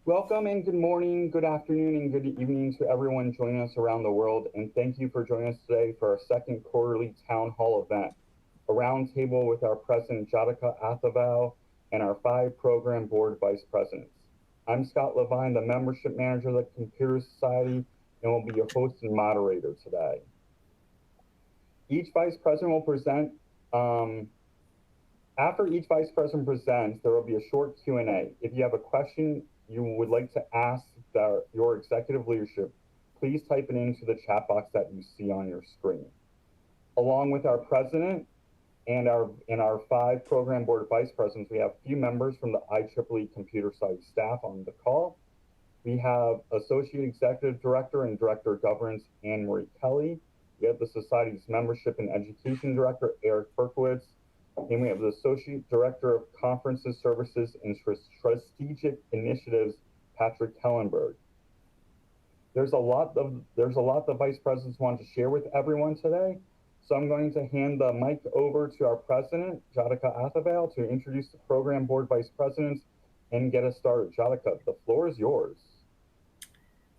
Welcome and good morning, good afternoon, and good evening to everyone joining us around the world. And thank you for joining us today for our second quarterly town hall event, a roundtable with our president, Jyotika Athavale, and our 5 program board vice presidents. I'm Scott Levine, the membership manager of the Computer Society, and will be your host and moderator today. Each vice president will present. After each vice president presents, there will be a short Q&A. If you have a question you would like to ask your executive leadership, please type it into the chat box that you see on your screen. Along with our president and our 5 program board vice presidents, we have a few members from the IEEE Computer Society staff on the call. We have Associate Executive Director and Director of Governance, Anne Marie Kelly. We have the Society's Membership and Education Director, Eric Berkowitz. And we have the Associate Director of Conferences, Services, and Strategic Initiatives, Patrick Kellenberg. There's a lot the vice presidents want to share with everyone today. So I'm going to hand the mic over to our president, Jyotika Athavale, to introduce the program board vice presidents and get us started. Jyotika, the floor is yours.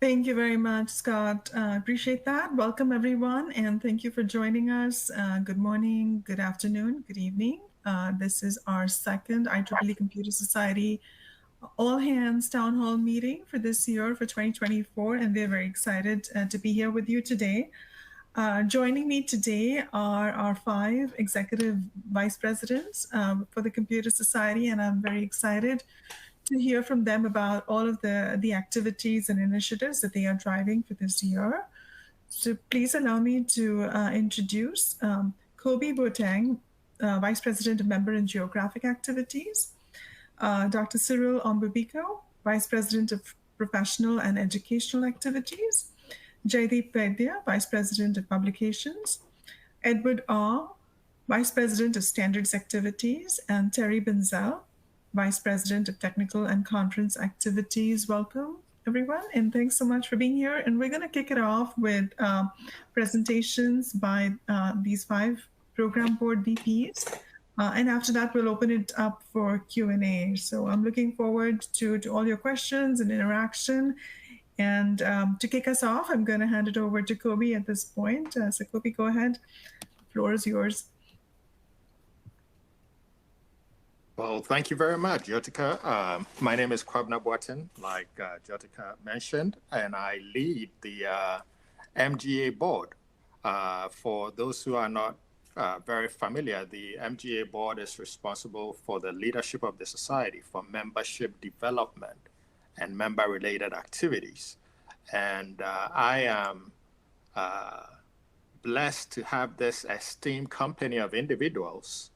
Thank you very much, Scott. Appreciate that. Welcome, everyone, and thank you for joining us. Good morning, good afternoon, good evening. This is our second IEEE Computer Society all-hands town hall meeting for this year, for 2024, and we're very excited to be here with you today. Joining me today are our 5 executive vice presidents for the Computer Society, and I'm very excited to hear from them about all of the activities and initiatives that they are driving for this year. So please allow me to introduce Kobe Boateng, Vice President of Member and Geographic Activities, Dr. Cyril Ombubiko, Vice President of Professional and Educational Activities, Jaideep Vaidya, Vice President of Publications, Edward Ah, Vice President of Standards Activities, and Terry Benzel, Vice President of Technical and Conference Activities. Welcome, everyone, and thanks so much for being here. And we're going to kick it off with presentations by these 5 program board VPs. And after that, we'll open it up for Q&A. So I'm looking forward to all your questions and interaction. And to kick us off, I'm going to hand it over to Kobe at this point. So Kobe, go ahead. The floor is yours. Well, thank you very much, Jyotika. My name is Kwabena Boateng, like Jyotika mentioned, and I lead the MGA board. For those who are not very familiar, the MGA board is responsible for the leadership of the society for membership development and member-related activities. And I am blessed to have this esteemed company of individuals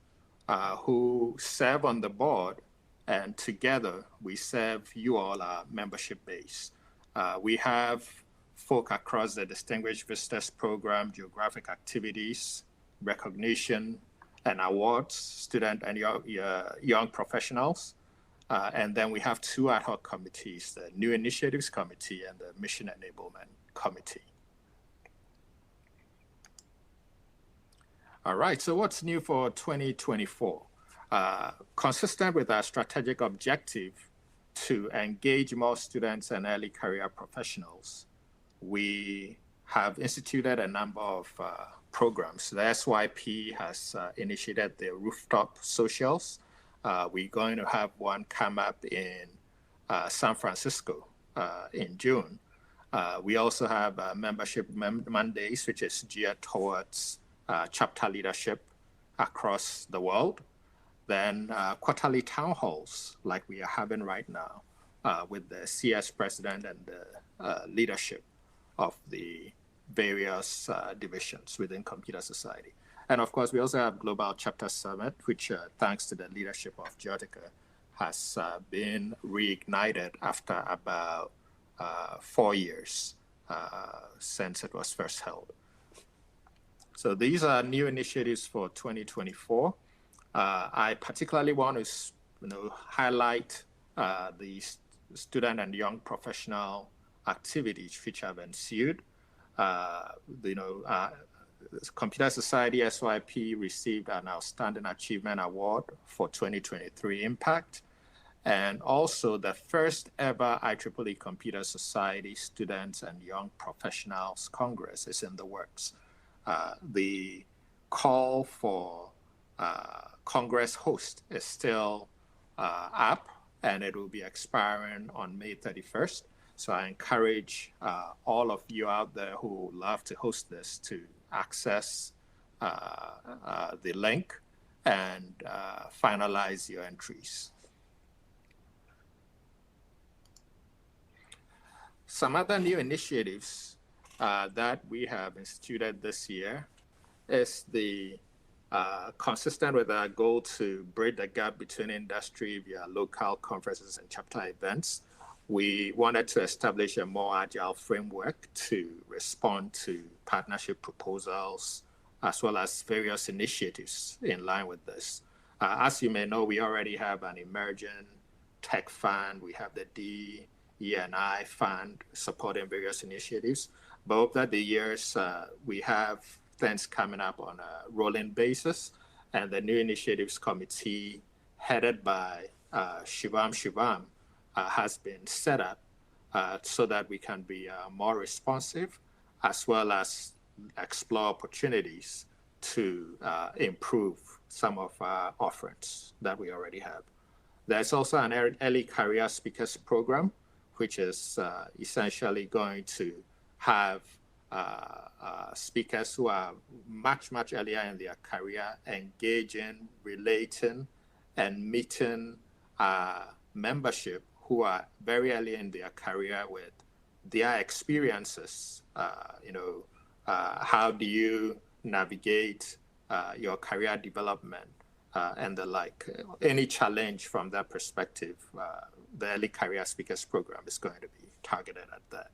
who serve on the board, and together we serve you all, our membership base. We have folk across the Distinguished Visitors Program, Geographic Activities, Recognition and Awards, student and young professionals. And then we have 2 ad hoc committees, the New Initiatives Committee and the Mission Enablement Committee. All right, so what's new for 2024? Consistent with our strategic objective to engage more students and early career professionals, we have instituted a number of programs. The SYP has initiated the rooftop socials. We're going to have one come up in San Francisco in June. We also have membership Mondays, which is geared towards chapter leadership across the world. Then quarterly town halls like we are having right now with the CS President and the leadership of the various divisions within Computer Society. And of course, we also have Global Chapter Summit, which thanks to the leadership of Jyotika has been reignited after about 4 years since it was first held. So these are new initiatives for 2024. I particularly want to highlight the student and young professional activities which have ensued. Computer Society SYP received an Outstanding Achievement Award for 2023 Impact. And also the first ever IEEE Computer Society Students and Young Professionals Congress is in the works. The call for Congress host is still up, and it will be expiring on May 31st. So I encourage all of you out there who would love to host this to access the link and finalize your entries. Some other new initiatives that we have instituted this year is the consistent with our goal to bridge the gap between industry via local conferences and chapter events. We wanted to establish a more agile framework to respond to partnership proposals, as well as various initiatives in line with this. As you may know, we already have an emerging tech fund. We have the DE&I fund supporting various initiatives. But over the years, we have things coming up on a rolling basis, and the new initiatives committee headed by Shivam has been set up so that we can be more responsive, as well as explore opportunities to improve some of our offerings that we already have. There's also an early career speakers program, which is essentially going to have speakers who are much earlier in their career, engaging, relating, and meeting membership who are very early in their career with their experiences. How do you navigate your career development and the like? Any challenge from that perspective, the Early Career Speakers Program is going to be targeted at that.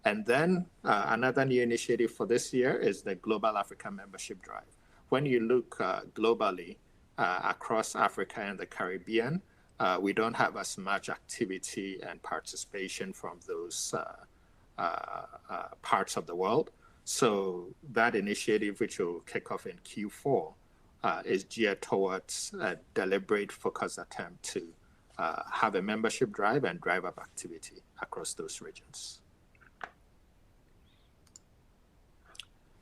And then another new initiative for this year is the Global Africa Membership Drive. When you look globally across Africa and the Caribbean, we don't have as much activity and participation from those parts of the world. So that initiative, which will kick off in Q4, is geared towards a deliberate, focused attempt to have a membership drive and drive up activity across those regions.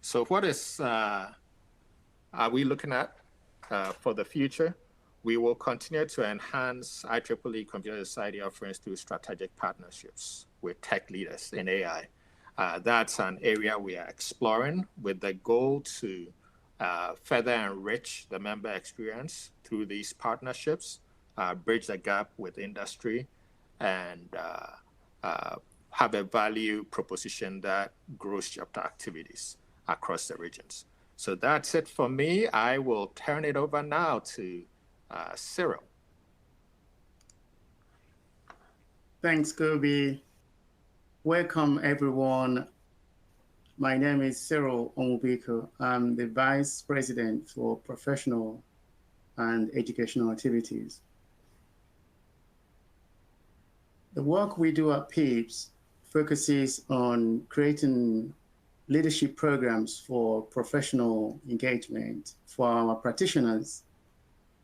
So what are we looking at for the future? We will continue to enhance IEEE Computer Society offerings through strategic partnerships with tech leaders in AI. That's an area we are exploring with the goal to further enrich the member experience through these partnerships, bridge the gap with industry, and have a value proposition that grows chapter activities across the regions. So that's it for me. I will turn it over now to Cyril. Thanks, Kobe. Welcome, everyone. My name is Cyril Onwubiko. I'm the Vice President for Professional and Educational Activities. The work we do at PIEPS focuses on creating leadership programs for professional engagement for our practitioners.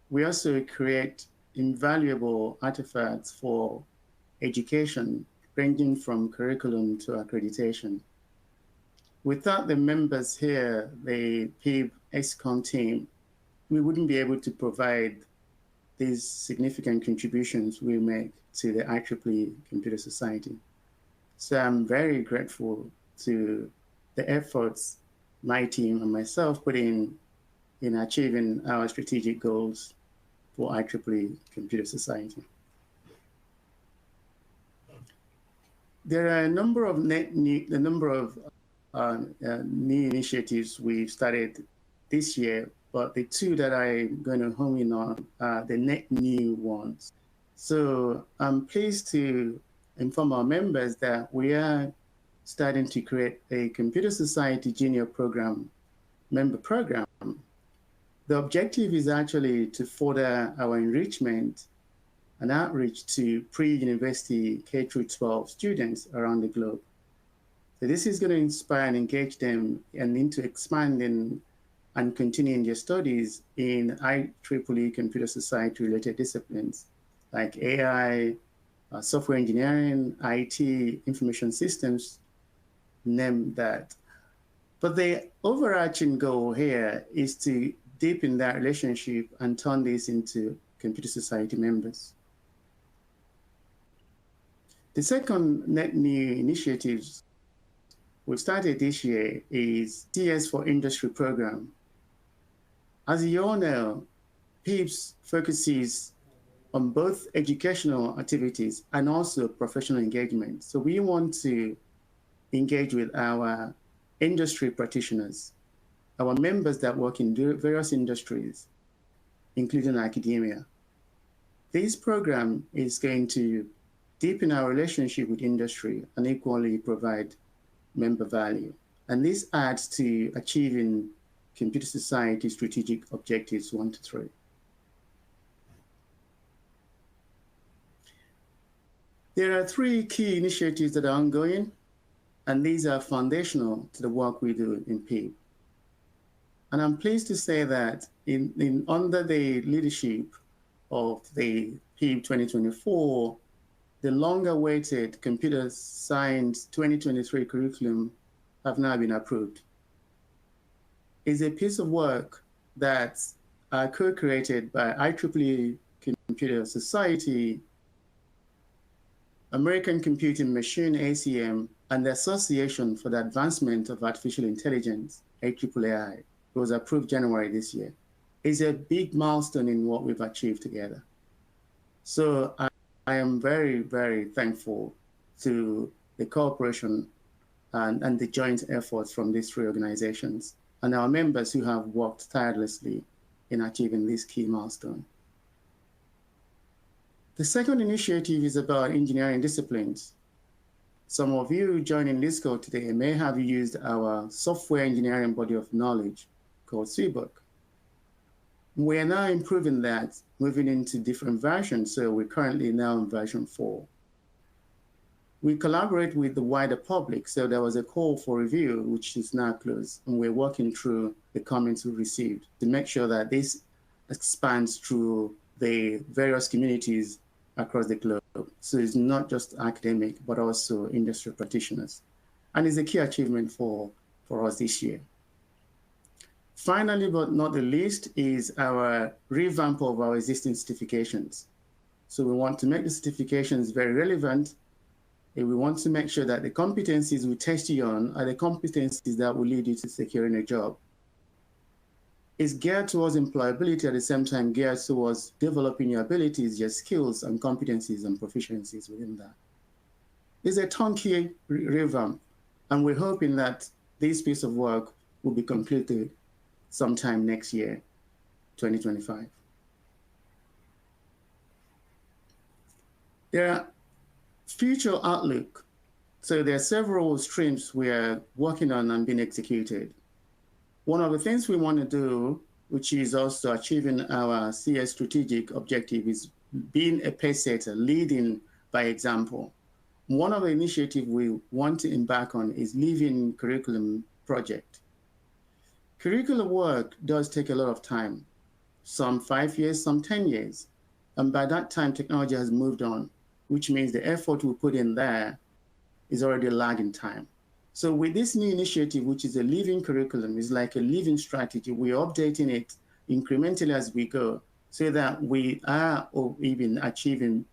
We also create invaluable artifacts for education, ranging from curriculum to accreditation. Without the members here, the PIEP ExCom team, we wouldn't be able to provide these significant contributions we make to the IEEE Computer Society. So I'm very grateful to the efforts my team and myself put in achieving our strategic goals for IEEE Computer Society. There are a number of new initiatives we've started this year, but the two that I'm going to hone in on are the net new ones. So I'm pleased to inform our members that we are starting to create a Computer Society Junior Program member program. The objective is actually to further our enrichment and outreach to pre-university K-12 students around the globe. So this is going to inspire and engage them and into expanding and continuing their studies in IEEE Computer Society related disciplines, like AI, software engineering, IT, information systems, name that. But the overarching goal here is to deepen that relationship and turn this into Computer Society members. The second net new initiatives we started this year is CS for Industry program. As you all know, PIPS focuses on both educational activities and also professional engagement. So we want to engage with our industry practitioners, our members that work in various industries, including academia. This program is going to deepen our relationship with industry and equally provide member value. And this adds to achieving Computer Society strategic objectives 1 to 3. There are 3 key initiatives that are ongoing, and these are foundational to the work we do in PIP. And I'm pleased to say that under the leadership of the PIP 2024, the long-awaited Computer Science 2023 curriculum have now been approved. It's a piece of work that's co-created by IEEE Computer Society, American Computing Machine ACM, and the Association for the Advancement of Artificial Intelligence, IEEE. It was approved January this year. It's a big milestone in what we've achieved together. So I am very, very thankful to the cooperation and the joint efforts from these 3 organizations and our members who have worked tirelessly in achieving this key milestone. The second initiative is about engineering disciplines. Some of you joining this call today may have used our software engineering body of knowledge called CBOK. We are now improving that, moving into different versions. So we're currently now in version 4. We collaborate with the wider public. So there was a call for review, which is now closed. And we're working through the comments we received to make sure that this expands through the various communities across the globe. So it's not just academic, but also industry practitioners. And it's a key achievement for us this year. Finally, but not the least, is our revamp of our existing certifications. So we want to make the certifications very relevant, and we want to make sure that the competencies we test you on are the competencies that will lead you to securing a job. It's geared towards employability, at the same time geared towards developing your abilities, your skills and competencies and proficiencies within that. It's a turnkey revamp, and we're hoping that this piece of work will be completed sometime next year, 2025. There are future outlook. So there are several streams we are working on and being executed. One of the things we want to do, which is also achieving our CS strategic objective, is being a pace setter, leading by example. One of the initiatives we want to embark on is Living Curriculum Project. Curriculum work does take a lot of time, some 5 years, some 10 years. And by that time, technology has moved on, which means the effort we put in there is already lagging time. So with this new initiative, which is a living curriculum, is like a living strategy, we're updating it incrementally as we go so that we are even achieving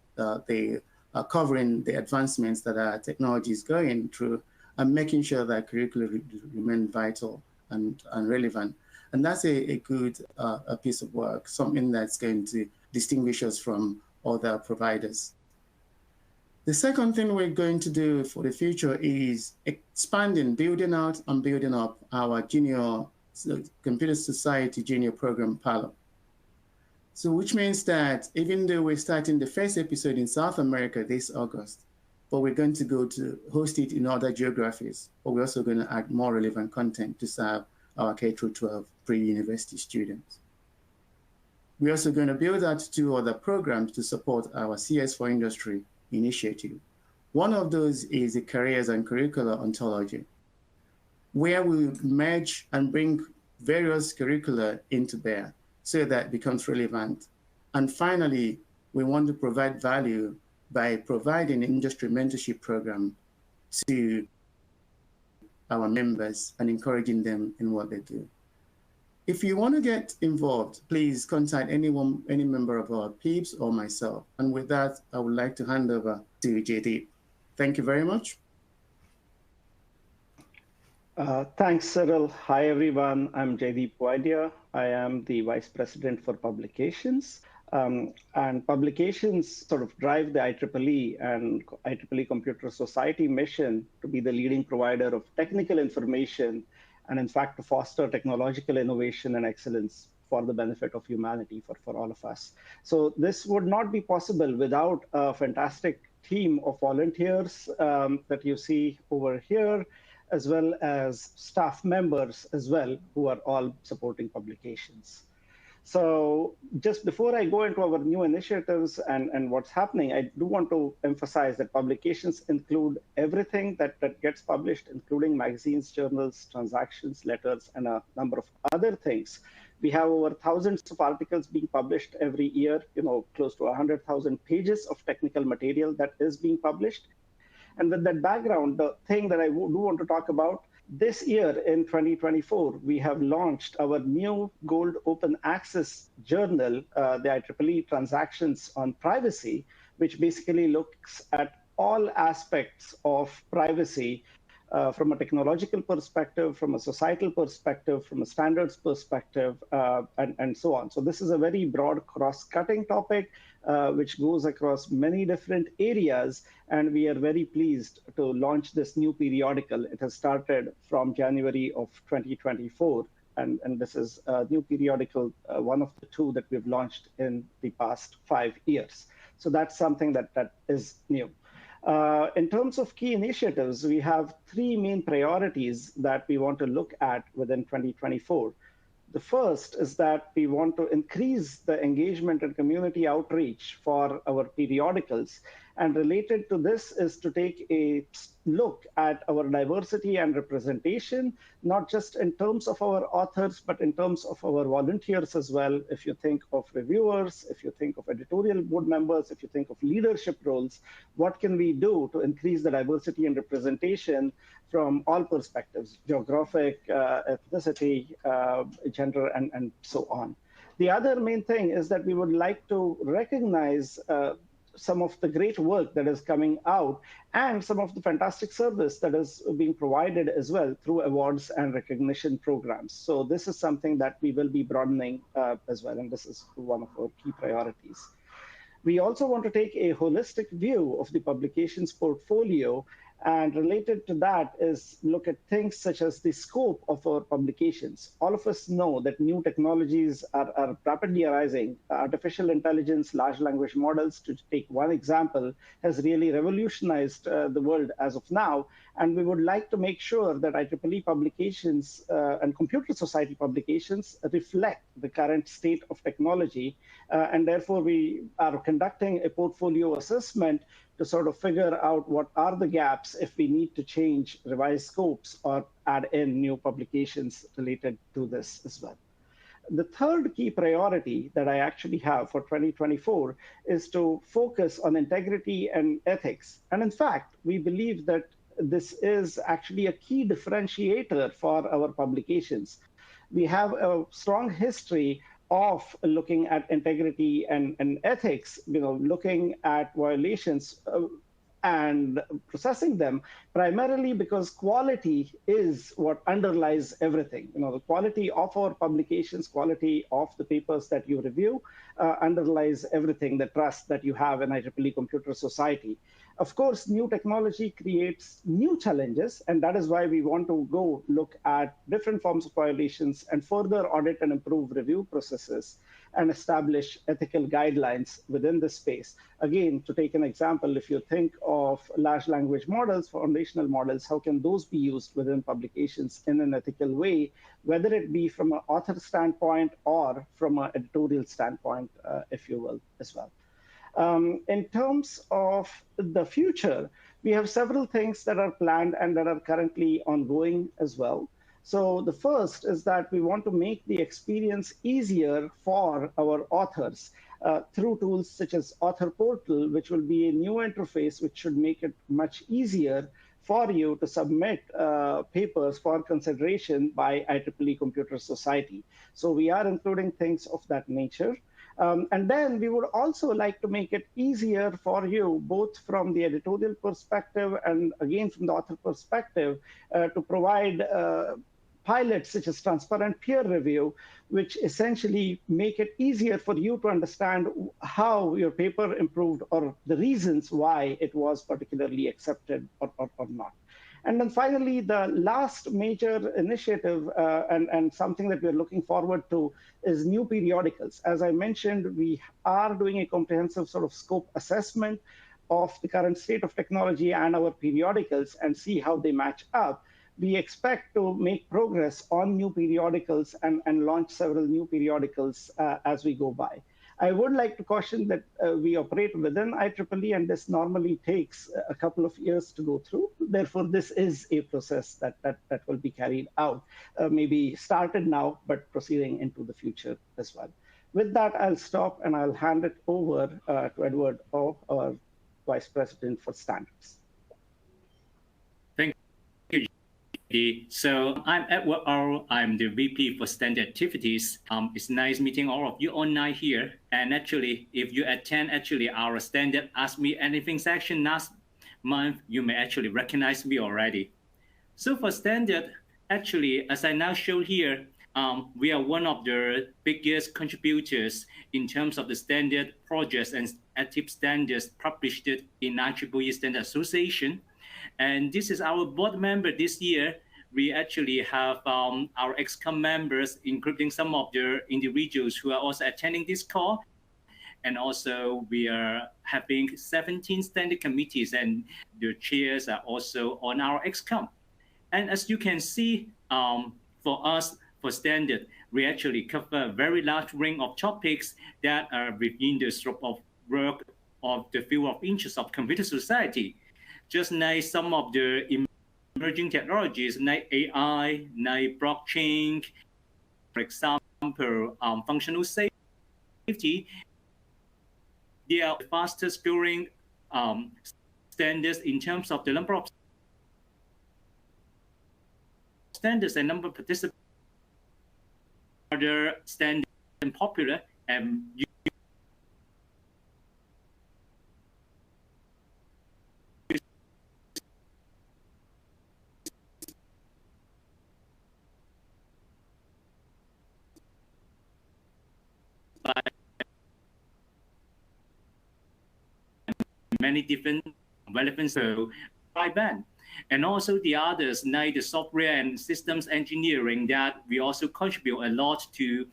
covering the advancements that our technology is going through and making sure that curriculum remain vital and relevant. And that's a good piece of work, something that's going to distinguish us from other providers. The second thing we're going to do for the future is expanding, building out and building up our junior Computer Society junior program pilot. So which means that even though we're starting the first episode in South America this August, but we're going to go to host it in other geographies, but we're also going to add more relevant content to serve our K-12 pre-university students. We're also going to build out 2 other programs to support our CS for Industry initiative. One of those is the Careers and Curricula Ontology, where we merge and bring various curricula into bear so that it becomes relevant. And finally, we want to provide value by providing industry mentorship program to our members and encouraging them in what they do. If you want to get involved, please contact any member of our PEEBs or myself. And with that, I would like to hand over to JD. Thank you very much. Thanks, Cyril. Hi, everyone. I'm Jaideep Waidia. I am the Vice President for Publications. And publications sort of drive the IEEE and IEEE Computer Society mission to be the leading provider of technical information and, in fact, to foster technological innovation and excellence for the benefit of humanity, for all of us. So this would not be possible without a fantastic team of volunteers that you see over here, as well as staff members as well, who are all supporting publications. So just before I go into our new initiatives and what's happening, I do want to emphasize that publications include everything that gets published, including magazines, journals, transactions, letters, and a number of other things. We have over thousands of articles being published every year, close to 100,000 pages of technical material that is being published. And with that background, the thing that I do want to talk about, this year in 2024, we have launched our new Gold Open Access journal, the IEEE Transactions on Privacy, which basically looks at all aspects of privacy from a technological perspective, from a societal perspective, from a standards perspective, and so on. So this is a very broad cross-cutting topic, which goes across many different areas. And we are very pleased to launch this new periodical. It has started from January of 2024. And this is a new periodical, one of the two that we've launched in the past 5 years. So that's something that is new. In terms of key initiatives, we have 3 main priorities that we want to look at within 2024. The first is that we want to increase the engagement and community outreach for our periodicals. And related to this is to take a look at our diversity and representation, not just in terms of our authors, but in terms of our volunteers as well. If you think of reviewers, if you think of editorial board members, if you think of leadership roles, what can we do to increase the diversity and representation from all perspectives, geographic, ethnicity, gender, and so on. The other main thing is that we would like to recognize some of the great work that is coming out and some of the fantastic service that is being provided as well through awards and recognition programs. So this is something that we will be broadening as well, and this is one of our key priorities. We also want to take a holistic view of the publications portfolio, and related to that is look at things such as the scope of our publications. All of us know that new technologies are rapidly arising. Artificial intelligence, large language models, to take one example, has really revolutionized the world as of now. And we would like to make sure that IEEE publications and Computer Society publications reflect the current state of technology. And therefore, we are conducting a portfolio assessment to sort of figure out what are the gaps if we need to change, revise scopes, or add in new publications related to this as well. The third key priority that I actually have for 2024 is to focus on integrity and ethics. And in fact, we believe that this is actually a key differentiator for our publications. We have a strong history of looking at integrity and ethics, looking at violations and processing them, primarily because quality is what underlies everything. The quality of our publications, quality of the papers that you review underlies everything, the trust that you have in IEEE Computer Society. Of course, new technology creates new challenges, and that is why we want to go look at different forms of violations and further audit and improve review processes and establish ethical guidelines within this space. Again, to take an example, if you think of large language models, foundational models, how can those be used within publications in an ethical way, whether it be from an author standpoint or from an editorial standpoint, if you will, as well. In terms of the future, we have several things that are planned and that are currently ongoing as well. So the first is that we want to make the experience easier for our authors through tools such as Author Portal, which will be a new interface which should make it much easier for you to submit papers for consideration by IEEE Computer Society. So we are including things of that nature. And then we would also like to make it easier for you, both from the editorial perspective and again from the author perspective, to provide pilots such as transparent peer review, which essentially make it easier for you to understand how your paper improved or the reasons why it was particularly accepted or not. And then finally, the last major initiative and something that we're looking forward to is new periodicals. As I mentioned, we are doing a comprehensive sort of scope assessment of the current state of technology and our periodicals and see how they match up. We expect to make progress on new periodicals and launch several new periodicals as we go by. I would like to caution that we operate within IEEE, and this normally takes a couple of years to go through. Therefore, this is a process that will be carried out, maybe started now, but proceeding into the future as well. With that, I'll stop and I'll hand it over to Edward O, our Vice President for Standards. Thank you. So I'm Edward O. I'm the VP for Standard Activities. It's nice meeting all of you online here. And actually, if you attend our Standard Ask Me Anything section last month, you may actually recognize me already. So for Standard, actually, as I now show here, we are one of the biggest contributors in terms of the standard projects and active standards published in IEEE Standard Association. And this is our board member this year. We actually have our ex-com members, including some of the individuals who are also attending this call. And also we are having 17 standing committees, and the chairs are also on our ex-com. And as you can see, for us, for standard, we actually cover a very large range of topics that are within the scope of work of the field of interest of computer society. Just like some of the emerging technologies like AI, like blockchain, for example, functional safety, they are the fastest growing standards in terms of the number of standards and number of participants. Other standards and popular and many different relevant broadband. And also the others, like the software and systems engineering, that we also contribute a lot to.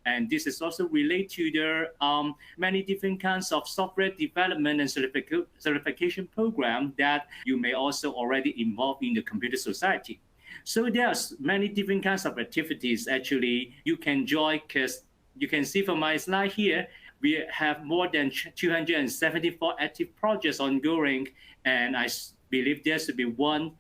And this is also related to the many different kinds of software development and certification program that you may also already involved in the computer society. So there's many different kinds of activities actually you can join, because you can see from my slide here, we have more than 274 active projects ongoing, and I believe there should be one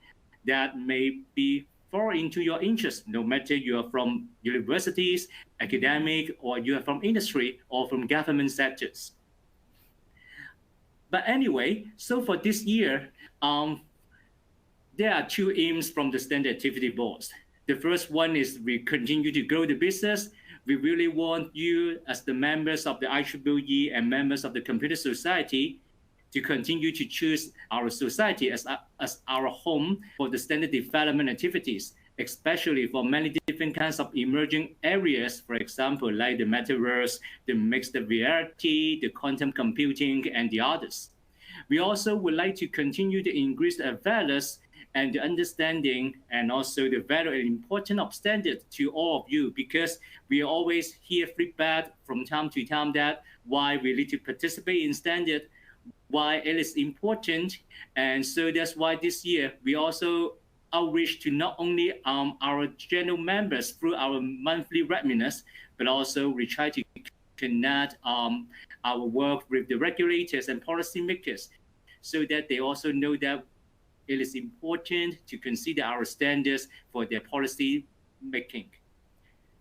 that may be fall into your interest, no matter you are from universities, academic, or you are from industry or from government sectors. But anyway, so for this year, there are two aims from the Standard Activity Boards. The first one is we continue to grow the business. We really want you as the members of the IEEE and members of the Computer Society to continue to choose our society as our home for the standard development activities, especially for many different kinds of emerging areas, for example, like the metaverse, the mixed reality, the quantum computing, and the others. We also would like to continue to increase the awareness and the understanding and also the value and importance of standards to all of you, because we always hear feedback from time to time that why we need to participate in standard, why it is important. And so that's why this year we also outreach to not only our general members through our monthly webinars, but also we try to connect our work with the regulators and policymakers so that they also know that it is important to consider our standards for their policy making.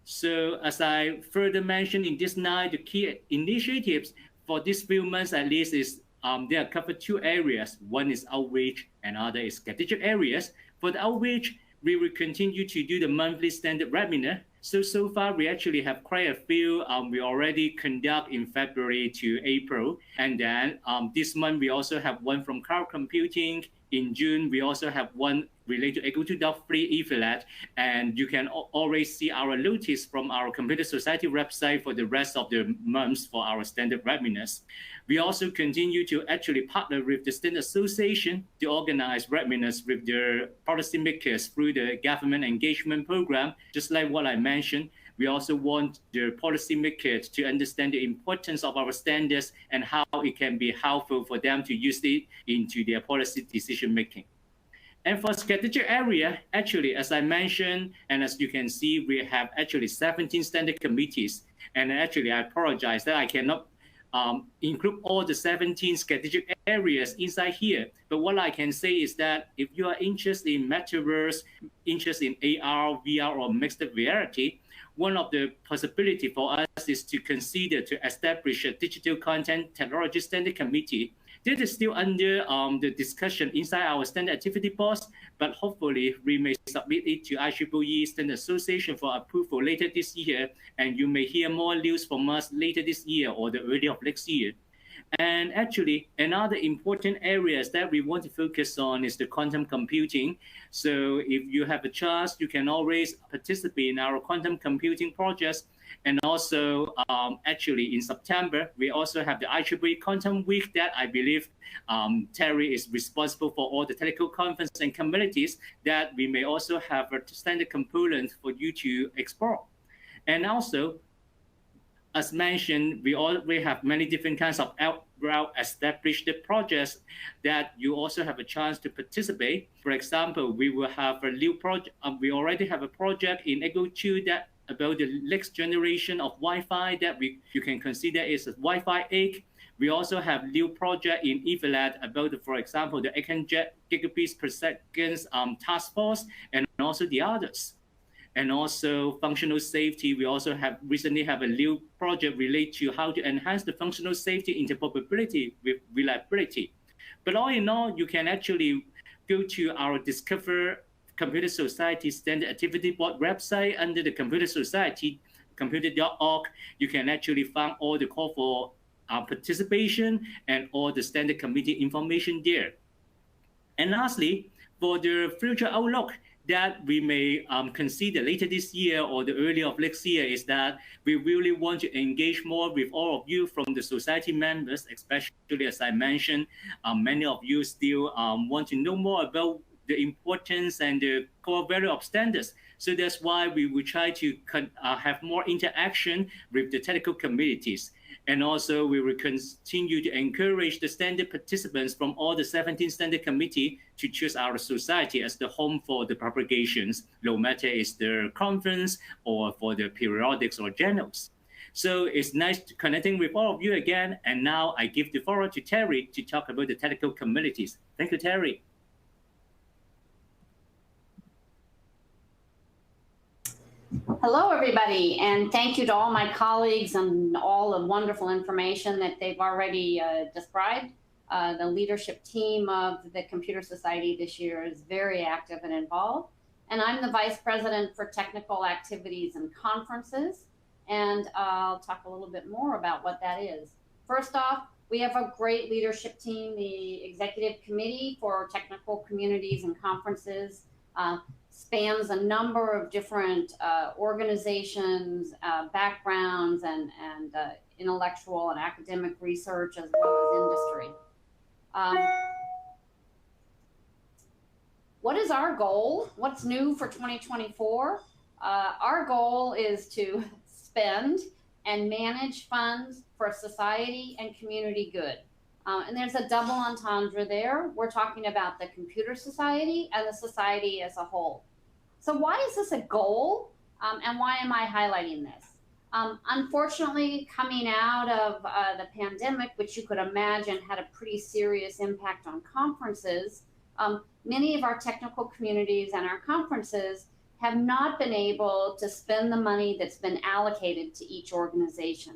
So as I further mentioned in this night, the key initiatives for these few months at least is they are covered two areas. One is outreach and other is strategic areas. For the outreach, we will continue to do the monthly standard webinar. So far, we actually have quite a few we already conduct in February to April. And then this month, we also have one from cloud computing. In June, we also have one related to Equal2.3 EFLAT. And you can always see our notice from our Computer Society website for the rest of the months for our standard webinars. We also continue to actually partner with the Standard Association to organize webinars with the policymakers through the government engagement program. Just like what I mentioned, we also want the policymakers to understand the importance of our standards and how it can be helpful for them to use it into their policy decision making. And for strategic area, actually, as I mentioned, and as you can see, we have actually 17 standard committees. And actually, I apologize that I cannot include all the 17 strategic areas inside here. But what I can say is that if you are interested in metaverse, interested in AR, VR, or mixed reality, one of the possibilities for us is to consider to establish a digital content technology standard committee. This is still under the discussion inside our standard activity boards, but hopefully we may submit it to IEEE Standard Association for approval later this year, and you may hear more news from us later this year or the early of next year. And actually, another important areas that we want to focus on is the quantum computing. So if you have a chance, you can always participate in our quantum computing projects. And also, actually, in September, we also have the IEEE Quantum Week that I believe Terry is responsible for all the technical conferences and communities that we may also have a standard component for you to explore. And also, as mentioned, we already have many different kinds of well-established projects that you also have a chance to participate. For example, we will have a new project. We already have a project in Equal2 that about the next generation of Wi-Fi that you can consider is a Wi-Fi 8. We also have new project in EFLAT about, for example, the 800 gigabits per second task force and also the others. And also functional safety. We also have recently have a new project related to how to enhance the functional safety interoperability with reliability. But all in all, you can actually go to our Discover Computer Society Standard Activity Board website under the Computer Society, computer.org. You can actually find all the call for participation and all the standard committee information there. And lastly, for the future outlook that we may consider later this year or the early of next year is that we really want to engage more with all of you from the society members, especially as I mentioned, many of you still want to know more about the importance and the core value of standards. So that's why we will try to have more interaction with the technical communities. And also we will continue to encourage the standard participants from all the 17 standard committee to choose our society as the home for the publications, no matter it's the conference or for the periodics or journals. So it's nice connecting with all of you again. And now I give the floor to Terry to talk about the technical communities. Thank you, Terry. Hello, everybody, and thank you to all my colleagues and all the wonderful information that they've already described. The leadership team of the Computer Society this year is very active and involved. And I'm the Vice President for Technical Activities and Conferences, and I'll talk a little bit more about what that is. First off, we have a great leadership team. The Executive Committee for Technical Communities and Conferences spans a number of different organizations, backgrounds, and intellectual and academic research, as well as industry. What is our goal? What's new for 2024? Our goal is to spend and manage funds for society and community good. And there's a double entendre there. We're talking about the Computer Society and the society as a whole. So why is this a goal? And why am I highlighting this? Unfortunately, coming out of the pandemic, which you could imagine had a pretty serious impact on conferences, Many of our technical communities and our conferences have not been able to spend the money that's been allocated to each organization.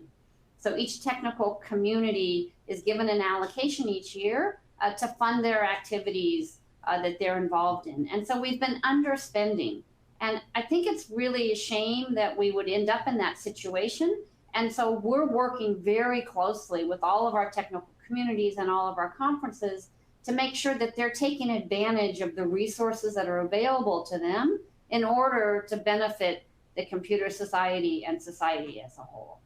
So each technical community is given an allocation each year to fund their activities that they're involved in. And so we've been underspending. And I think it's really a shame that we would end up in that situation. And so we're working very closely with all of our technical communities and all of our conferences to make sure that they're taking advantage of the resources that are available to them in order to benefit the computer society and society as a whole.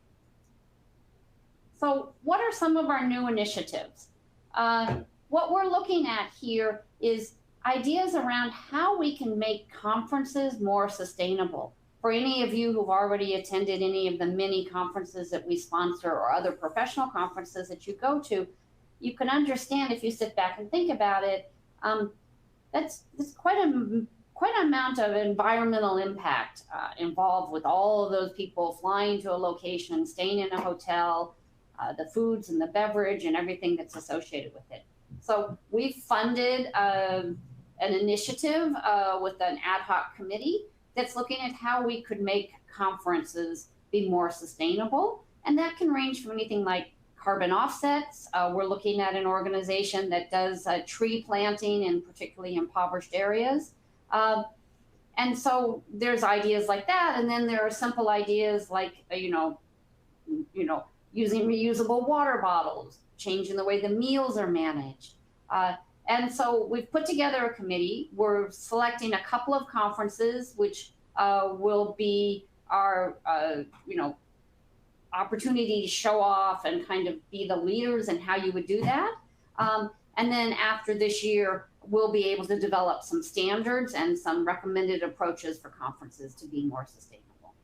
So what are some of our new initiatives? What we're looking at here is ideas around how we can make conferences more sustainable. For any of you who've already attended any of the many conferences that we sponsor or other professional conferences that you go to, you can understand if you sit back and think about it, that's quite an amount of environmental impact involved with all of those people flying to a location, staying in a hotel, the foods and the beverage and everything that's associated with it. So we funded an initiative with an ad hoc committee that's looking at how we could make conferences be more sustainable. And that can range from anything like carbon offsets. We're looking at an organization that does tree planting in particularly impoverished areas. And so there's ideas like that. And then there are simple ideas like, using reusable water bottles, changing the way the meals are managed. And so we've put together a committee. We're selecting a couple of conferences, which will be our, opportunity to show off and kind of be the leaders in how you would do that. And then after this year, we'll be able to develop some standards and some recommended approaches for conferences to be more sustainable.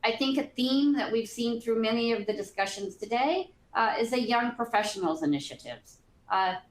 I think a theme that we've seen through many of the discussions today is the Young Professionals initiatives.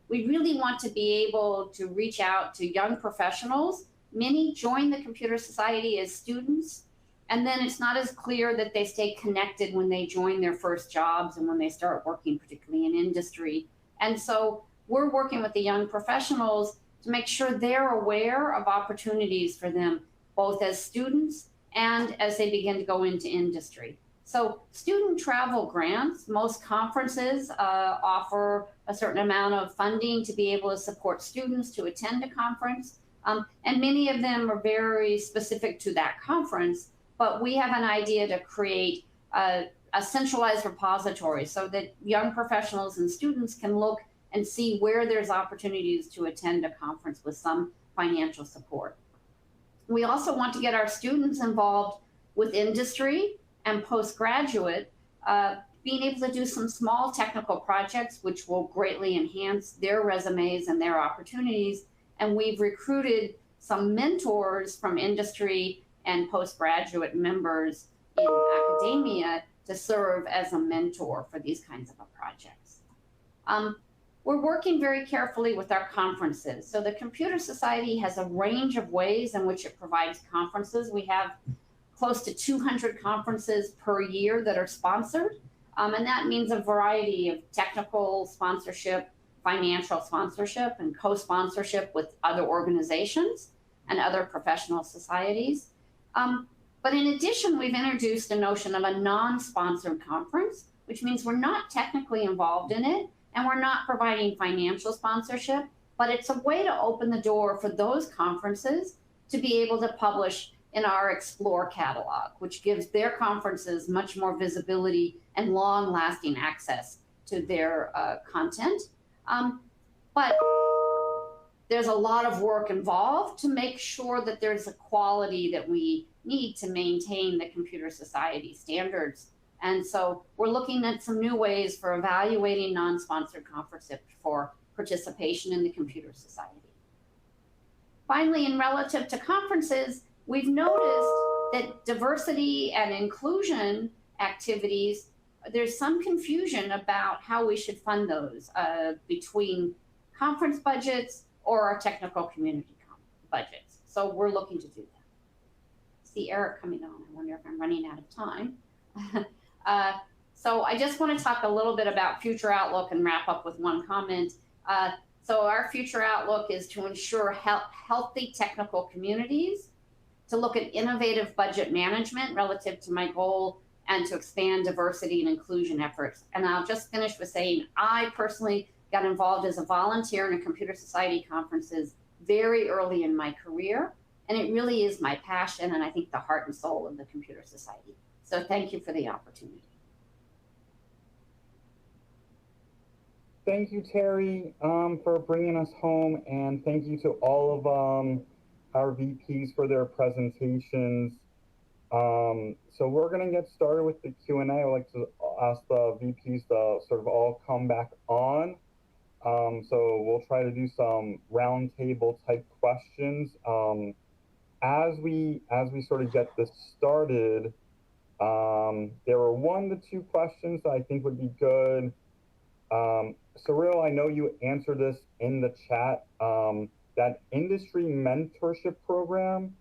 We really want to be able to reach out to young professionals. Many join the Computer Society as students, and then it's not as clear that they stay connected when they join their first jobs and when they start working, particularly in industry. And so we're working with the young professionals to make sure they're aware of opportunities for them, both as students and as they begin to go into industry. So student travel grants, most conferences offer a certain amount of funding to be able to support students to attend a conference. And many of them are very specific to that conference, but we have an idea to create a centralized repository so that young professionals and students can look and see where there's opportunities to attend a conference with some financial support. We also want to get our students involved with industry and postgraduate, being able to do some small technical projects, which will greatly enhance their resumes and their opportunities. And we've recruited some mentors from industry and postgraduate members in academia to serve as a mentor for these kinds of projects. We're working very carefully with our conferences. So the Computer Society has a range of ways in which it provides conferences. We have close to 200 conferences per year that are sponsored. And that means a variety of technical sponsorship, financial sponsorship, and co-sponsorship with other organizations and other professional societies. But in addition, we've introduced a notion of a non-sponsored conference, which means we're not technically involved in it, and we're not providing financial sponsorship, but it's a way to open the door for those conferences to be able to publish in our Explore catalog, which gives their conferences much more visibility and long-lasting access to their content. But there's a lot of work involved to make sure that there's a quality that we need to maintain the Computer Society standards. And so we're looking at some new ways for evaluating non-sponsored conferences for participation in the Computer Society. Finally, in relative to conferences, we've noticed that diversity and inclusion activities, there's some confusion about how we should fund those between conference budgets or our technical community budgets. So we're looking to do that. See Eric coming on. I wonder if I'm running out of time. So I just want to talk a little bit about future outlook and wrap up with one comment. So our future outlook is to ensure healthy technical communities, to look at innovative budget management relative to my goal, and to expand diversity and inclusion efforts. And I'll just finish with saying, I personally got involved as a volunteer in a Computer Society conferences very early in my career. And it really is my passion, and I think the heart and soul of the Computer Society. So thank you for the opportunity. Thank you, Terry, for bringing us home, and thank you to all of our VPs for their presentations. So we're going to get started with the Q&A. I'd like to ask the VPs to sort of all come back on. So we'll try to do some roundtable type questions. As we sort of get this started, there were 1 to 2 questions that I think would be good. Cyril, I know you answered this in the chat. That industry mentorship program,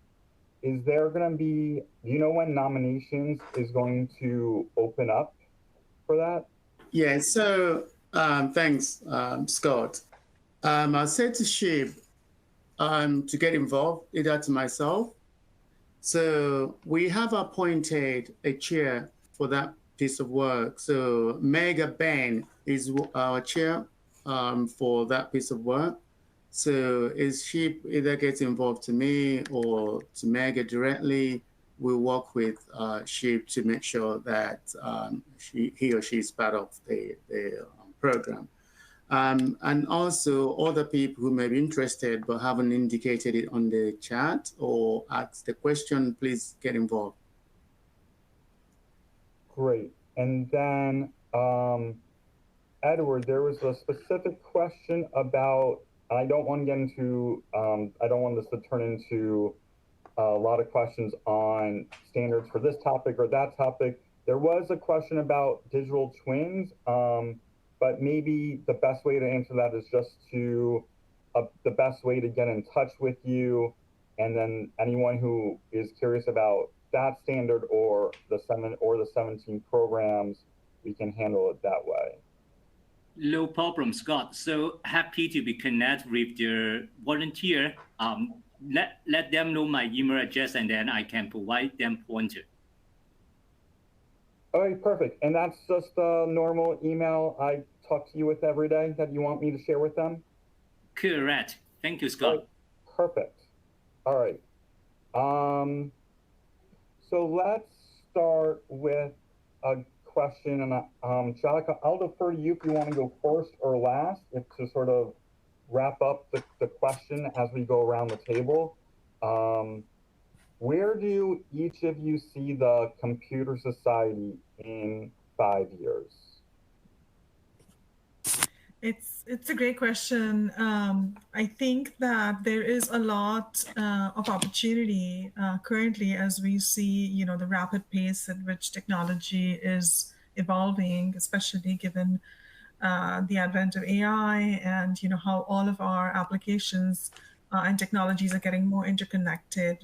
is there going to be, do you know when nominations is going to open up for that? Yeah, so thanks, Scott. I said to Sheep to get involved, either to myself. So we have appointed a chair for that piece of work. So Mega Ben is our chair for that piece of work. So as Sheep either gets involved to me or to Mega directly, we'll work with Sheep to make sure that he or she is part of the program. And also other people who may be interested but haven't indicated it on the chat or asked the question, please get involved. Great. And then, Edward, there was a specific question about, I don't want to get into, I don't want this to turn into a lot of questions on standards for this topic or that topic. There was a question about digital twins, but maybe the best way to answer that is just to, the best way to get in touch with you. And then anyone who is curious about that standard or the 17 programs, we can handle it that way. No problem, Scott. So happy to be connected with the volunteer. Let them know my email address, and then I can provide them pointer. All right, perfect. And that's just a normal email I talk to you with every day that you want me to share with them? Correct. Thank you, Scott. Right. Perfect. All right. So let's start with a question, and Jyotika, I'll defer to you if you want to go first or last, if to sort of wrap up the question as we go around the table. Where do each of you see the Computer Society in 5 years? It's a great question. I think that there is a lot of opportunity currently as we see, the rapid pace at which technology is evolving, especially given the advent of AI and, how all of our applications and technologies are getting more interconnected.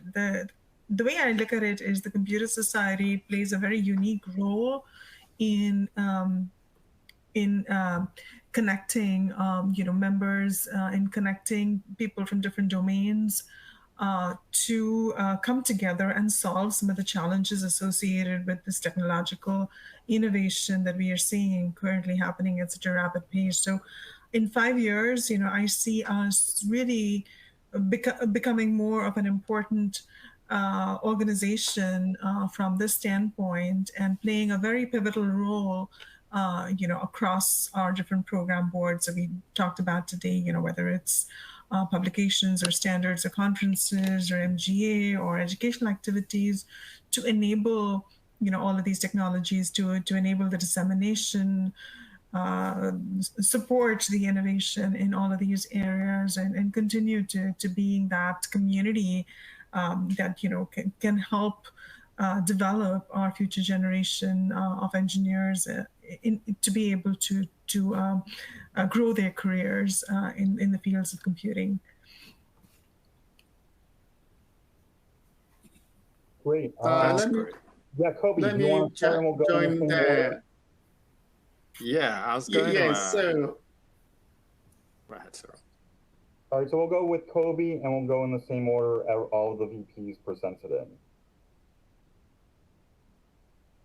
The way I look at it is the Computer Society plays a very unique role in connecting, members, in connecting people from different domains to come together and solve some of the challenges associated with this technological innovation that we are seeing currently happening at such a rapid pace. So in 5 years, I see us really becoming more of an important organization from this standpoint and playing a very pivotal role across our different program boards that we talked about today, whether it's publications or standards or conferences or MGA or educational activities to enable, all of these technologies to enable the dissemination, support the innovation in all of these areas and continue to being that community that, can help develop our future generation of engineers to be able to grow their careers in the fields of computing. Great. Yeah, Kobe, let you me want to start and we'll go join there. Yeah, I was going to... so... Go ahead, sir. All right, so we'll go with Kobe, and we'll go in the same order all of the VPs presented in.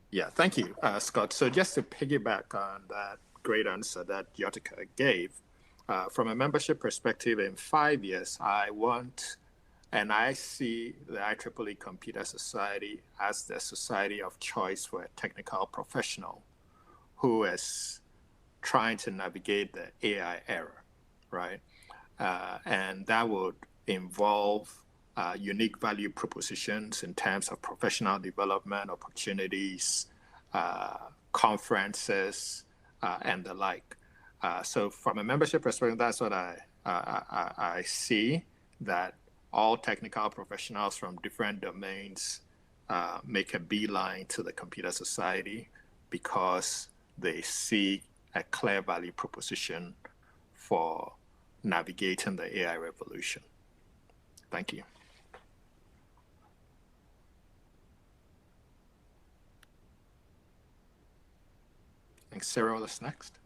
Yeah, thank you, Scott. So just to piggyback on that great answer that Jyotika gave, from a membership perspective, in 5 years, I want, and I see the IEEE Computer Society as the society of choice for a technical professional who is trying to navigate the AI era, right? And that would involve unique value propositions in terms of professional development opportunities, conferences, and the like. So from a membership perspective, that's what I see, that all technical professionals from different domains make a beeline to the Computer Society because they see a clear value proposition for navigating the AI revolution. Thank you. I think Cyril is next.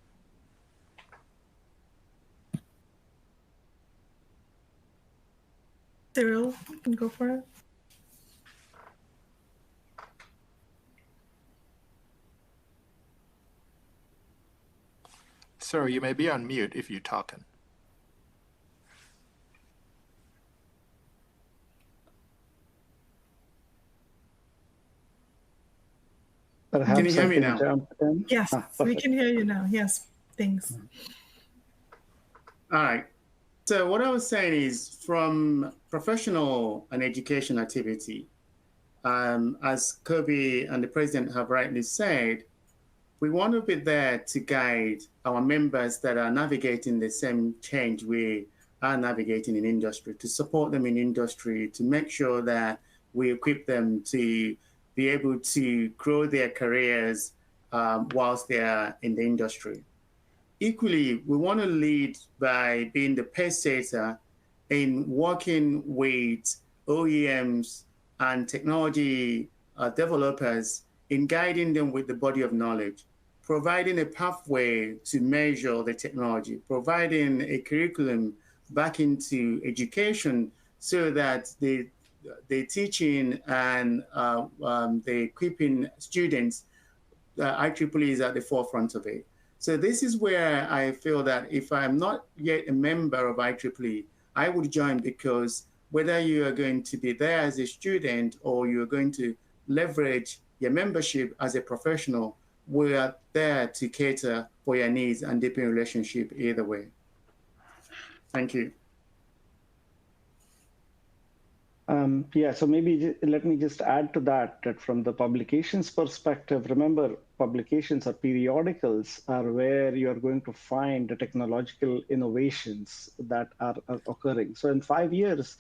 Cyril, you can go for it. Cyril, you may be on mute if you're talking. Perhaps Can you hear me now? jump in? Yes, we Perfect. can hear you now. Yes, thanks. All right. So what I was saying is, from professional and education activity, as Kobe and the president have rightly said, we want to be there to guide our members that are navigating the same change we are navigating in industry, to support them in industry, to make sure that we equip them to be able to grow their careers whilst they are in the industry. Equally, we want to lead by being the pace setter in working with OEMs and technology developers in guiding them with the body of knowledge, providing a pathway to measure the technology, providing a curriculum back into education so that the teaching and the equipping students, IEEE is at the forefront of it. So this is where I feel that if I'm not yet a member of IEEE, I would join, because whether you are going to be there as a student or you're going to leverage your membership as a professional, we are there to cater for your needs and deepen relationship either way. Thank you. Yeah, so maybe let me just add to that, that from the publications perspective, remember, publications or periodicals are where you're going to find the technological innovations that are occurring. So in 5 years,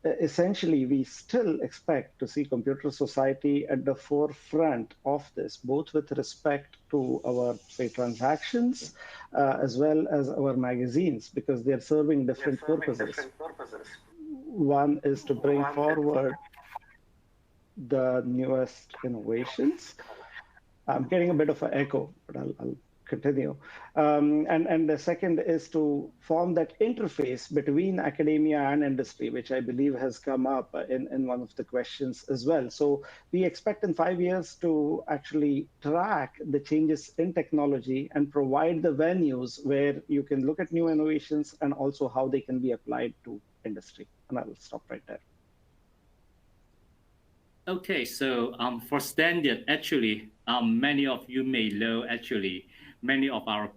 essentially, we still expect to see Computer Society at the forefront of this, both with respect to our, say, transactions, as well as our magazines, because they're serving different purposes. One is to bring forward the newest innovations. I'm getting a bit of an echo, but I'll continue. And the second is to form that interface between academia and industry, which I believe has come up in one of the questions as well. So we expect in 5 years to actually track the changes in technology and provide the venues where you can look at new innovations and also how they can be applied to industry. And I will stop right there. Okay, so for standard, actually, many of you may know, actually, many of our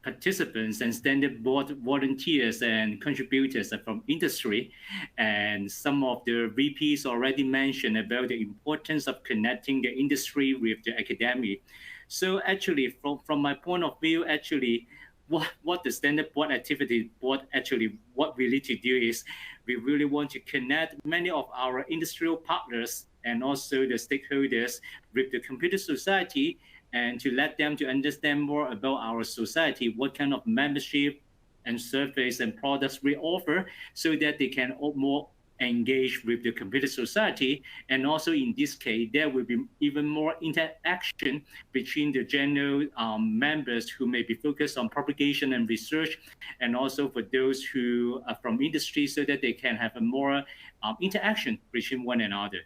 participants and standard board volunteers and contributors are from industry. And some of the VPs already mentioned about the importance of connecting the industry with the academy. So actually, from my point of view, actually, what the standard board activity board actually, what we need to do is we really want to connect many of our industrial partners and also the stakeholders with the Computer Society, and to let them to understand more about our society, what kind of membership and service and products we offer, so that they can more engage with the computer society. And also in this case, there will be even more interaction between the general members who may be focused on propagation and research, and also for those who are from industry, so that they can have a more interaction between one another.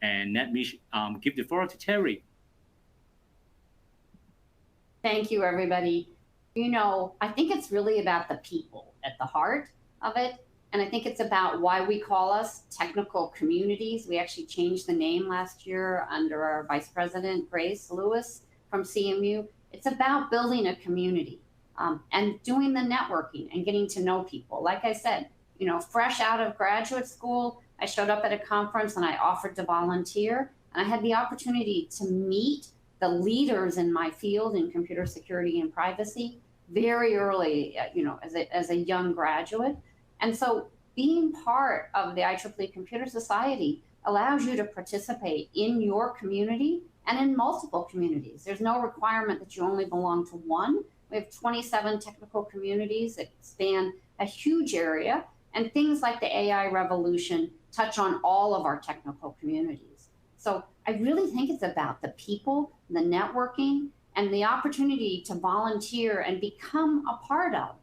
And let me give the floor to Terry. Thank you, everybody. You know, I think it's really about the people at the heart of it. And I think it's about why we call us technical communities. We actually changed the name last year under our Vice President, Grace Lewis from CMU. It's about building a community and doing the networking and getting to know people. Like I said, you know, fresh out of graduate school, I showed up at a conference and I offered to volunteer. And I had the opportunity to meet the leaders in my field in computer security and privacy very early, you know, as a young graduate. And so being part of the IEEE Computer Society allows you to participate in your community and in multiple communities. There's no requirement that you only belong to one. We have 27 technical communities that span a huge area, and things like the AI revolution touch on all of our technical communities. So I really think it's about the people, the networking, and the opportunity to volunteer and become a part of.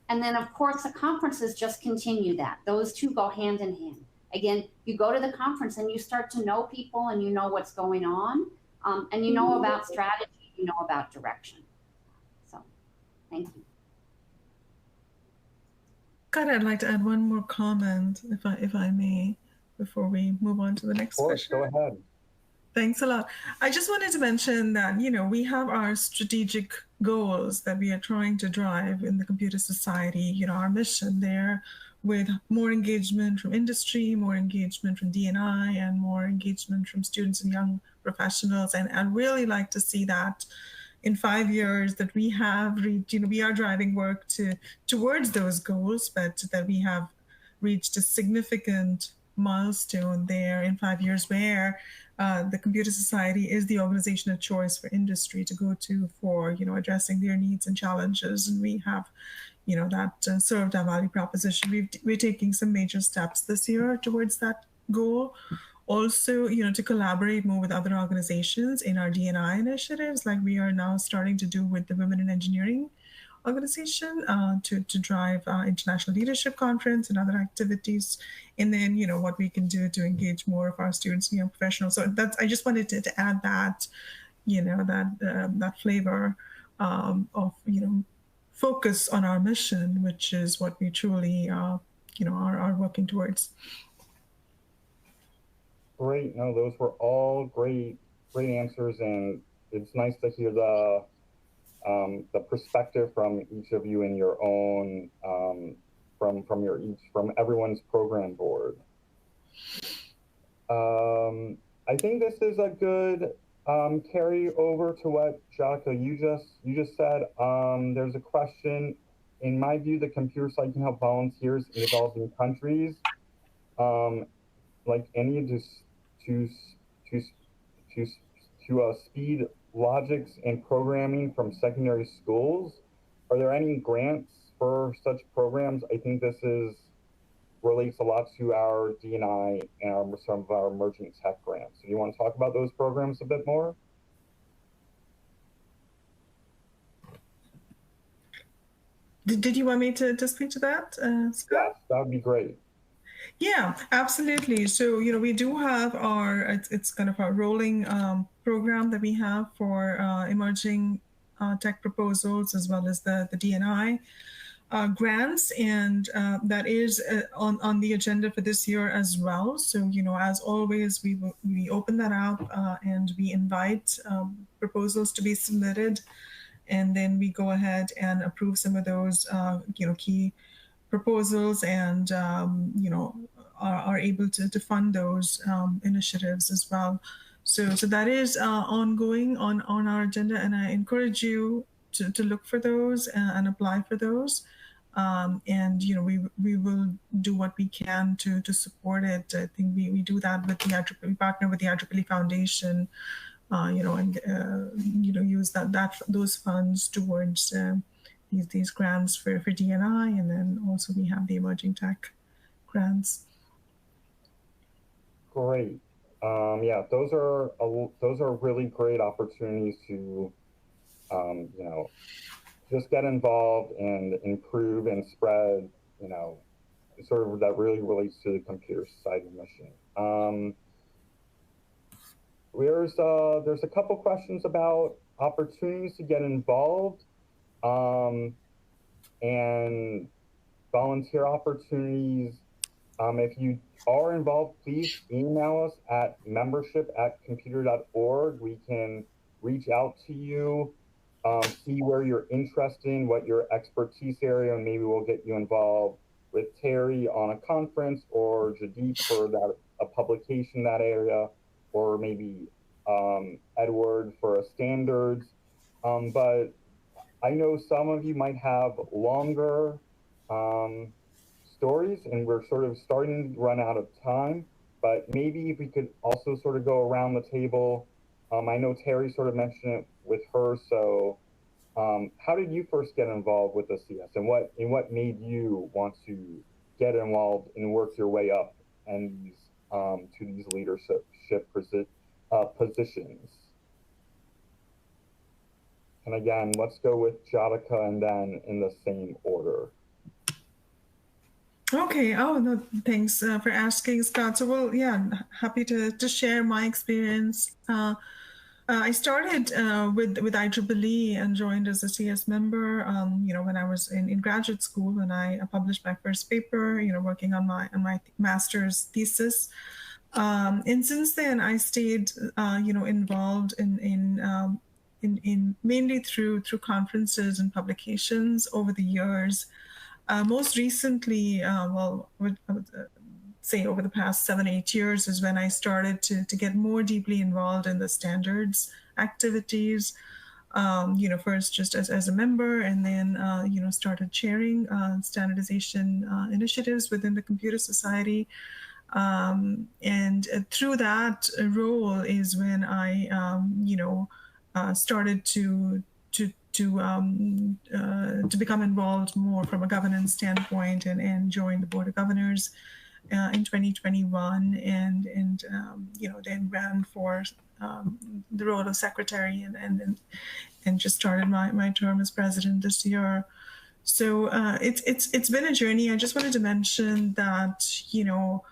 And then, of course, the conferences just continue that. Those two go hand in hand. Again, you go to the conference and you start to know people and you know what's going on, and you know about strategy, you know about direction. So, thank you. God, I'd like to add one more comment, if I may, before we move on to the next question. Go ahead. Thanks a lot. I just wanted to mention that, you know, we have our strategic goals that we are trying to drive in the Computer Society, you know, our mission there, with more engagement from industry, more engagement from D&I, and more engagement from students and young professionals. And I'd really like to see that in 5 years that we have reached, you know, we are driving work towards those goals, but that we have reached a significant milestone there in 5 years where the Computer Society is the organization of choice for industry to go to for, you know, addressing their needs and challenges. And we have, you know, that served our value proposition. We're taking some major steps this year towards that goal. Also, you know, to collaborate more with other organizations in our D&I initiatives, like we are now starting to do with the Women in Engineering organization to drive International Leadership Conference and other activities. And then, you know, what we can do to engage more of our students and young professionals. So that's, I just wanted to add that, you know, that flavor of, you know, focus on our mission, which is what we truly, you know, are working towards. Great. No, those were all great answers, and it's nice to hear the perspective from each of you in your own, from everyone's program board. I think this is a good carry over to what Jyotika you just said. There's a question. In my view, the computer site can help volunteers in developing countries, like any to speed logics and programming from secondary schools. Are there any grants for such programs? I think this relates a lot to our D&I and some of our emerging tech grants. Do you want to talk about those programs a bit more? Did you want me to speak to that, Scott? Yes, that would be great. Yeah, absolutely. So, you know, we do have it's kind of a rolling program that we have for emerging tech proposals, as well as the D&I grants. And that is on the agenda for this year as well. So, you know, as always, we open that up and we invite proposals to be submitted. And then we go ahead and approve some of those, you know, key proposals, and you know, are able to fund those initiatives as well. So that is ongoing on our agenda, and I encourage you to look for those and apply for those. And you know, we will do what we can to support it. I think we do that with the IEEE, we partner with the IEEE Foundation, you know, and you know, use those funds towards these grants for D&I, and then also we have the emerging tech grants. Great. Yeah, those are really great opportunities to, you know, just get involved and improve and spread, you know, sort of that really relates to the Computer Society mission. There's a couple questions about opportunities to get involved and volunteer opportunities. If you are involved, please email us at membership@computer.org. We can reach out to you, see where you're interested in, what your expertise area, and maybe we'll get you involved with Terry on a conference or Jadip for a publication in that area, or maybe Edward for a standards. But I know some of you might have longer stories, and we're sort of starting to run out of time, but maybe if we could also sort of go around the table. I know Terry sort of mentioned it with her, so how did you first get involved with the CS, and what made you want to get involved and work your way up and to these leadership positions? And again, let's go with Jyotika and then in the same order. Okay. Oh, no, thanks for asking, Scott. So, well, yeah, happy to share my experience. I started with IEEE and joined as a CS member, you know, when I was in graduate school, when I published my first paper, you know, working on my master's thesis. And since then, I stayed, you know, involved in mainly through conferences and publications over the years. Most recently, well, I would say over the past 7-8 years is when I started to get more deeply involved in the standards activities. You know, first just as a member, and then you know, started chairing standardization initiatives within the Computer Society. And through that role is when I, you know, started to become involved more from a governance standpoint, and joined the Board of Governors in 2021, and you know, then ran for the role of secretary, and just started my term as president this year. So it's been a journey. I just wanted to mention that, you know,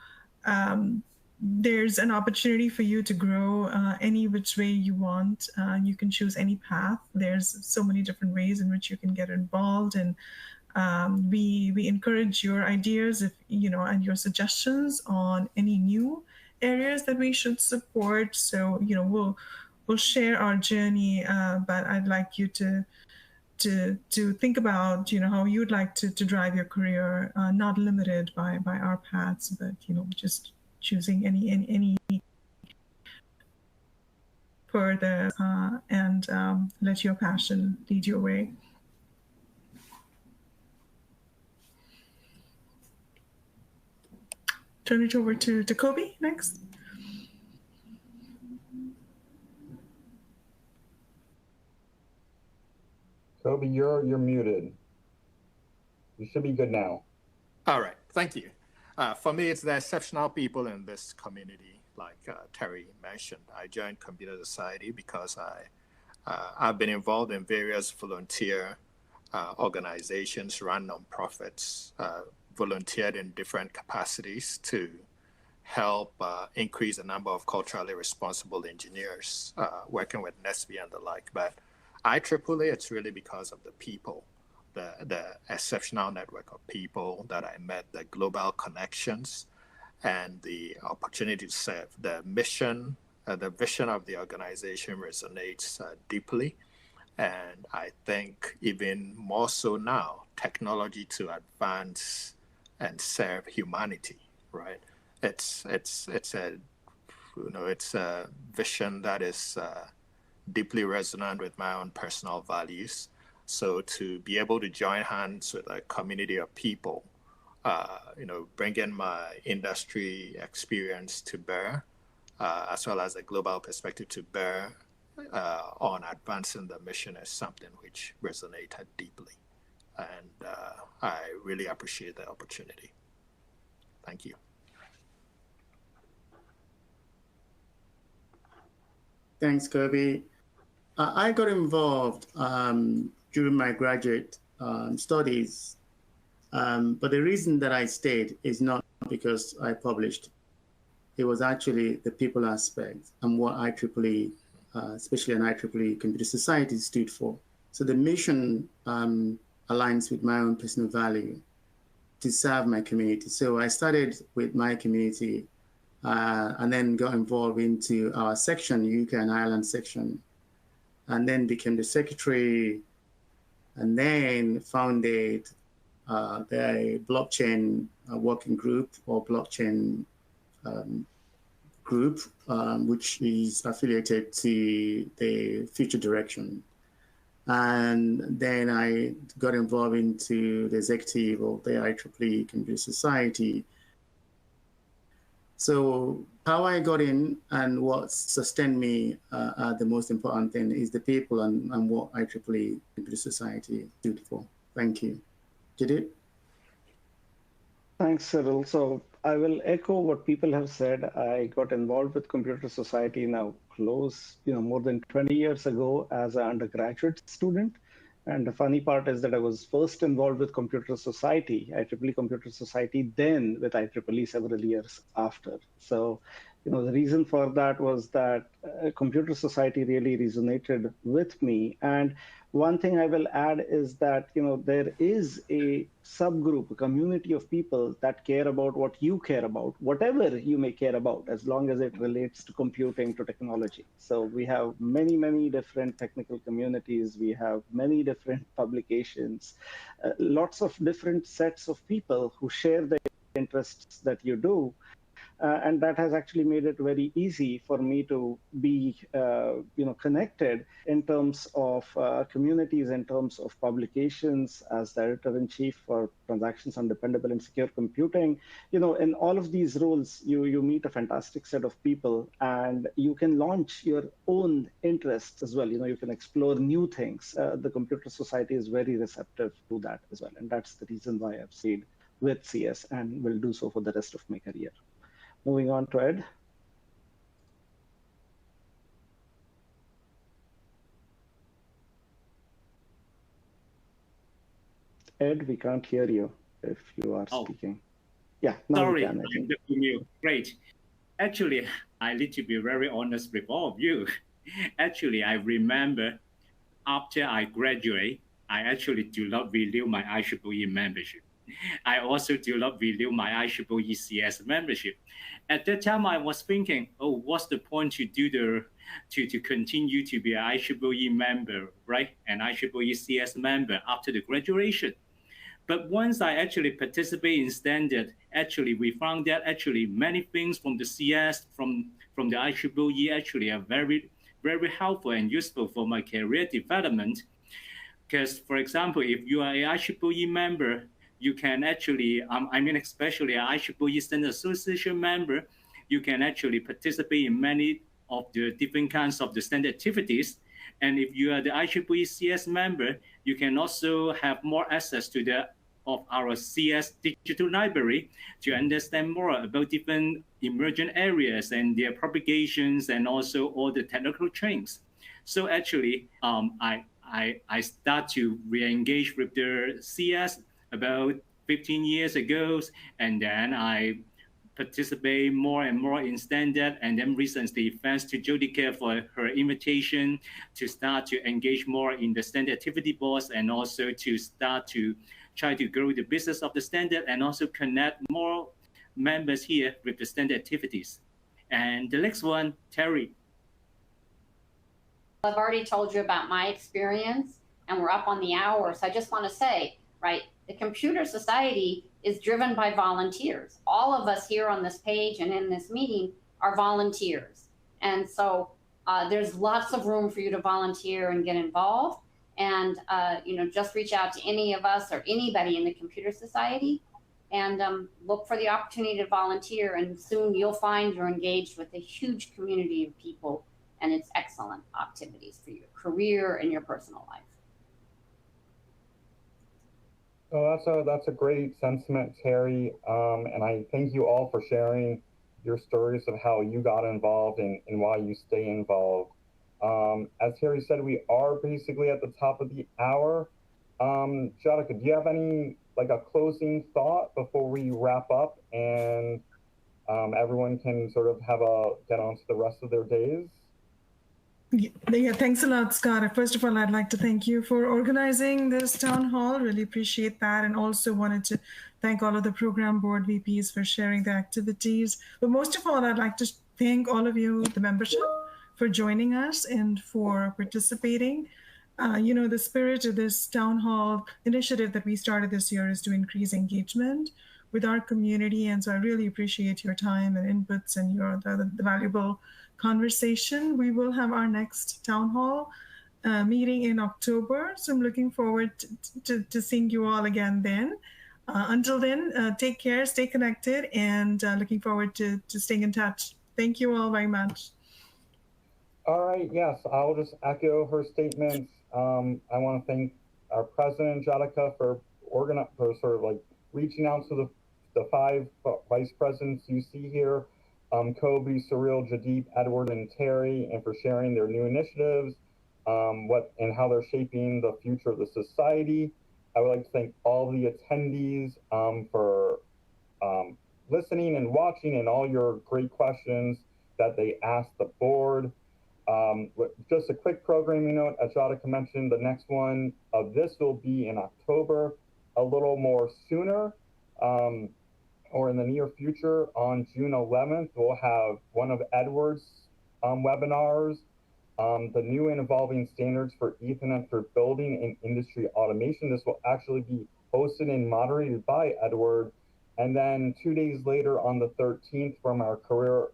there's an opportunity for you to grow any which way you want. You can choose any path. There's so many different ways in which you can get involved, and we encourage your ideas, if you know, and your suggestions on any new areas that we should support. So, you know, we'll share our journey, but I'd like you to think about, you know, how you'd like to drive your career, not limited by our paths, but, you know, just choosing any further, and let your passion lead your way. Turn it over to Kobe next. Kobe, you're muted. You should be good now. All right, thank you. For me, it's the exceptional people in this community, like Terry mentioned. I joined Computer Society because I've been involved in various volunteer organizations, run nonprofits, volunteered in different capacities to help increase the number of culturally responsible engineers, working with NESB and the like. But IEEE, it's really because of the people, the exceptional network of people that I met, the global connections, and the opportunity to serve. The mission, the vision of the organization resonates deeply. And I think even more so now, technology to advance and serve humanity, right? It's a, you know, it's a vision that is deeply resonant with my own personal values. So to be able to join hands with a community of people, you know, bringing my industry experience to bear, as well as a global perspective to bear on advancing the mission is something which resonated deeply. And I really appreciate the opportunity. Thank you. Thanks, Kobe. I got involved during my graduate studies, but the reason that I stayed is not because I published. It was actually the people aspect and what IEEE, especially an IEEE Computer Society, stood for. So the mission aligns with my own personal value to serve my community. So I started with my community and then got involved into our section, UK and Ireland section, and then became the secretary, and then founded the blockchain working group or blockchain group, which is affiliated to the Future Direction. And then I got involved into the executive of the IEEE Computer Society. So how I got in and what sustained me the most important thing is the people and what IEEE Computer Society stood for. Thank you. Judith? Thanks, Cyril. So I will echo what people have said. I got involved with Computer Society now more than 20 years ago as an undergraduate student. And the funny part is that I was first involved with Computer Society, IEEE Computer Society, then with IEEE several years after. So, the reason for that was that Computer Society really resonated with me. And one thing I will add is that, there is a subgroup, a community of people that care about what you care about, whatever you may care about, as long as it relates to computing, to technology. So we have many, many different technical communities. We have many different publications, lots of different sets of people who share the interests that you do. And that has actually made it very easy for me to be, connected in terms of communities, in terms of publications as the editor-in-chief for Transactions on Dependable and Secure Computing. In all of these roles, you meet a fantastic set of people, and you can launch your own interests as well. You can explore new things. The Computer Society is very receptive to that as well, and that's the reason why I've stayed with CS and will do so for the rest of my career. Moving on to Ed. Ed, we can't hear you if you are speaking. Yeah, now sorry, we can, I think. Great. Actually, I need to be very honest with all of you. Actually, I remember after I graduate, I actually do not renew my IEEE membership. I also do not renew my IEEE CS membership. At that time, I was thinking, oh, what's the point to do to continue to be an IEEE member, right? An IEEE CS member after the graduation. But once I actually participate in standard, actually we found that actually many things from the CS, from the IEEE actually are very, very helpful and useful for my career development. Because, for example, if you are an IEEE member, you can actually, especially an IEEE Standard Association member, you can actually participate in many of the different kinds of the standard activities. And if you are the IEEE CS member, you can also have more access to our CS digital library to understand more about different emerging areas and their propagations and also all the technical trends. So actually, I start to re-engage with the CS about 15 years ago, and then I participate more and more in standard, and then recently thanks to Jyotika for her invitation to start to engage more in the standard activity boards and also to start to try to grow the business of the standard and also connect more members here with the standard activities. And the next one, Terry. I've already told you about my experience and we're up on the hour. So I just want to say, right, the Computer Society is driven by volunteers. All of us here on this page and in this meeting are volunteers. And so there's lots of room for you to volunteer and get involved. And just reach out to any of us or anybody in the Computer Society and look for the opportunity to volunteer. And soon you'll find you're engaged with a huge community of people, and it's excellent activities for your career and your personal life. Oh, that's a great sentiment, Terry. And I thank you all for sharing your stories of how you got involved and why you stay involved. As Harry said, we are basically at the top of the hour. Jyotika, do you have any, like a closing thought before we wrap up and everyone can sort of get on to the rest of their days? Yeah, thanks a lot, Scott. First of all, I'd like to thank you for organizing this town hall. Really appreciate that. And also wanted to thank all of the program board VPs for sharing the activities. But most of all, I'd like to thank all of you, the membership, for joining us and for participating. You know, the spirit of this town hall initiative that we started this year is to increase engagement with our community. And so I really appreciate your time and inputs and the valuable conversation. We will have our next town hall meeting in October. So I'm looking forward to seeing you all again then. Until then, take care, stay connected, and looking forward to staying in touch. Thank you all very much. All right, yes, I'll just echo her statements. I want to thank our president, Jyotika, for sort of like reaching out to the 5 vice presidents you see here. Kobe, Surreal, Jadeep, Edward, and Terry, and for sharing their new initiatives, and how they're shaping the future of the society. I would like to thank all the attendees for listening and watching and all your great questions that they asked the board. Just a quick programming note, as Jyotika mentioned, the next one of this will be in October, a little more sooner. Or in the near future, on June 11th, we'll have one of Edward's webinars, the new and evolving standards for Ethernet for building and industry automation. This will actually be hosted and moderated by Edward. And then 2 days later, on the 13th, from our Career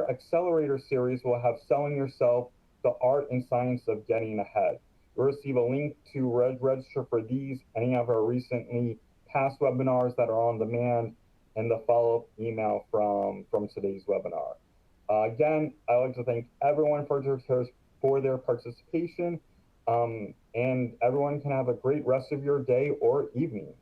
Accelerator series, we'll have Selling Yourself, the Art and Science of Getting Ahead. You'll receive a link to register for these, any of our recently past webinars that are on demand, and the follow-up email from today's webinar. Again, I'd like to thank everyone for their participation, and everyone can have a great rest of your day or evening.